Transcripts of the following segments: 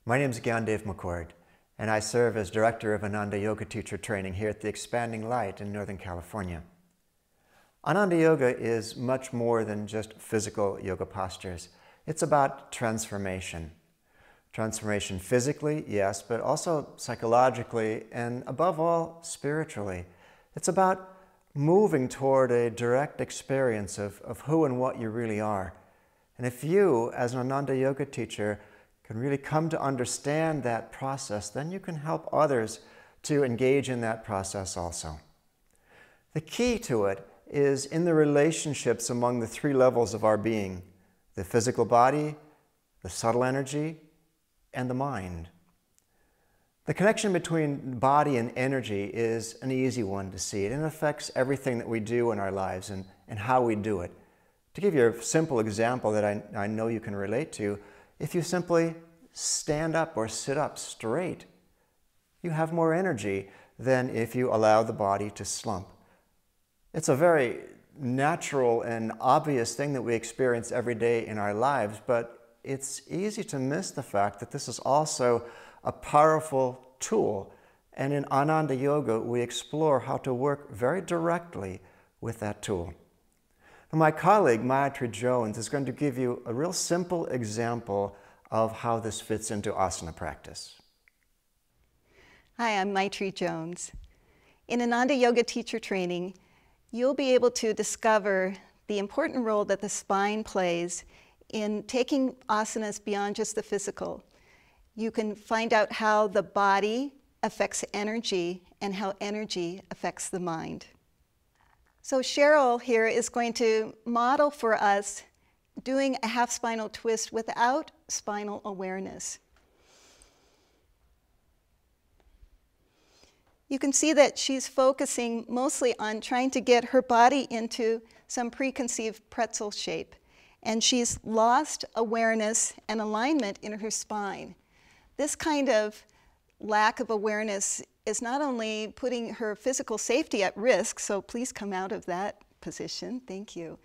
My name is Dave McCord, and I serve as Director of Ananda Yoga Teacher Training here at the Expanding Light in Northern California. Ananda Yoga is much more than just physical yoga postures. It's about transformation. Transformation physically, yes, but also psychologically and above all, spiritually. It's about moving toward a direct experience of who and what you really are. And if you, as an Ananda Yoga teacher, can really come to understand that process, then you can help others to engage in that process also. The key to it is in the relationships among the three levels of our being: the physical body, the subtle energy, and the mind. The connection between body and energy is an easy one to see. It affects everything that we do in our lives and how we do it. To give you a simple example that I know you can relate to, if you simply stand up or sit up straight, you have more energy than if you allow the body to slump. It's a very natural and obvious thing that we experience every day in our lives, but it's easy to miss the fact that this is also a powerful tool. And in Ananda Yoga, we explore how to work very directly with that tool. Now, my colleague, Maitri Jones, is going to give you a real simple example of how this fits into asana practice. Hi, I'm Maitri Jones. In Ananda Yoga Teacher Training, you'll be able to discover the important role that the spine plays in taking asanas beyond just the physical. You can find out how the body affects energy and how energy affects the mind. So Cheryl here is going to model for us doing a half spinal twist without spinal awareness. You can see that she's focusing mostly on trying to get her body into some preconceived pretzel shape, and she's lost awareness and alignment in her spine. This kind of lack of awareness is not only putting her physical safety at risk, so please come out of that position, thank you.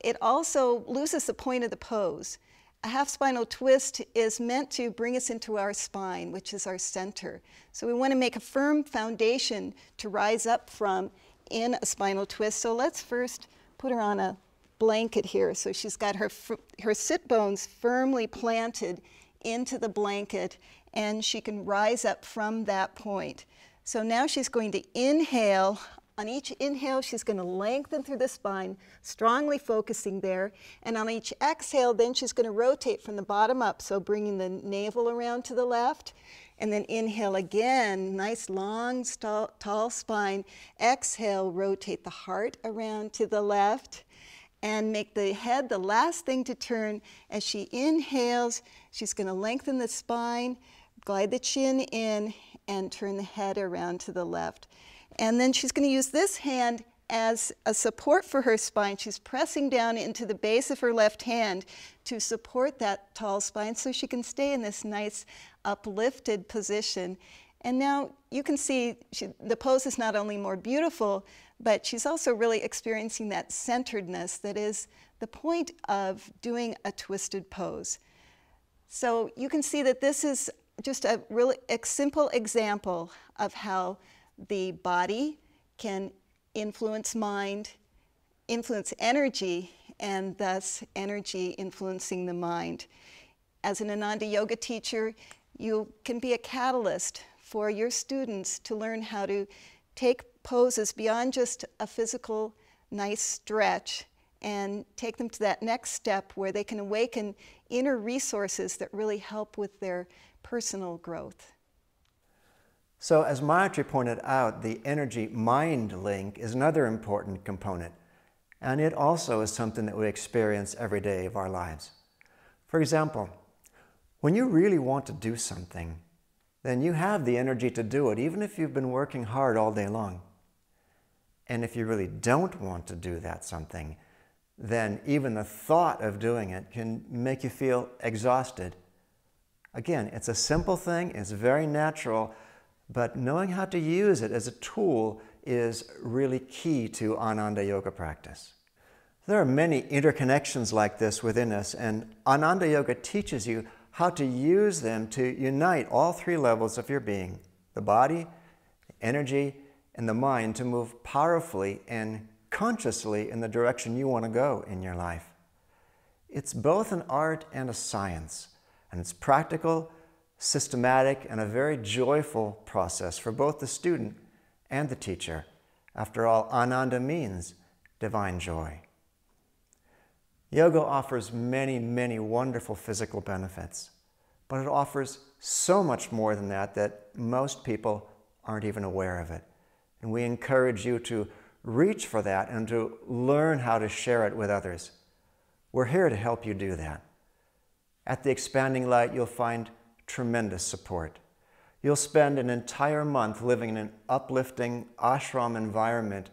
It also loses the point of the pose. A half spinal twist is meant to bring us into our spine, which is our center. So we want to make a firm foundation to rise up from in a spinal twist. So let's first put her on a blanket here. So she's got her sit bones firmly planted into the blanket, and she can rise up from that point. So now she's going to inhale. On each inhale, she's going to lengthen through the spine, strongly focusing there. And on each exhale, then she's going to rotate from the bottom up, so bringing the navel around to the left. And then inhale again, nice long, tall spine. Exhale, rotate the heart around to the left. And make the head the last thing to turn. As she inhales, she's going to lengthen the spine, glide the chin in, and turn the head around to the left. And then she's going to use this hand as a support for her spine. She's pressing down into the base of her left hand to support that tall spine so she can stay in this nice uplifted position. And now you can see the pose is not only more beautiful, but she's also really experiencing that centeredness that is the point of doing a twisted pose. So you can see that this is just a really simple example of how the body can influence mind, influence energy, and thus energy influencing the mind. As an Ananda Yoga teacher, you can be a catalyst for your students to learn how to take poses beyond just a physical, nice stretch and take them to that next step where they can awaken inner resources that really help with their personal growth. So as Maitri pointed out, the energy-mind link is another important component, and it also is something that we experience every day of our lives. For example, when you really want to do something, then you have the energy to do it, even if you've been working hard all day long. And if you really don't want to do that something, then even the thought of doing it can make you feel exhausted. Again, it's a simple thing, it's very natural, but knowing how to use it as a tool is really key to Ananda Yoga practice. There are many interconnections like this within us, and Ananda Yoga teaches you how to use them to unite all three levels of your being, the body, the energy, and the mind, to move powerfully and consciously in the direction you want to go in your life. It's both an art and a science, and it's practical, systematic, and a very joyful process for both the student and the teacher. After all, Ananda means divine joy. Yoga offers many, many wonderful physical benefits, but it offers so much more than that most people aren't even aware of it. And we encourage you to reach for that and to learn how to share it with others. We're here to help you do that. At the Expanding Light, you'll find tremendous support. You'll spend an entire month living in an uplifting ashram environment,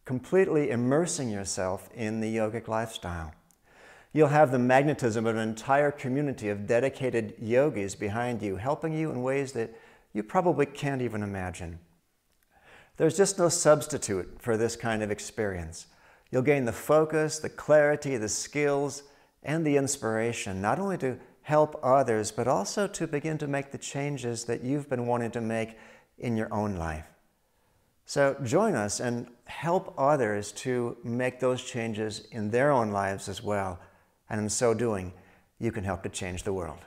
completely immersing yourself in the yogic lifestyle. You'll have the magnetism of an entire community of dedicated yogis behind you, helping you in ways that you probably can't even imagine. There's just no substitute for this kind of experience. You'll gain the focus, the clarity, the skills, and the inspiration, not only to help others, but also to begin to make the changes that you've been wanting to make in your own life. So join us and help others to make those changes in their own lives as well. And in so doing, you can help to change the world.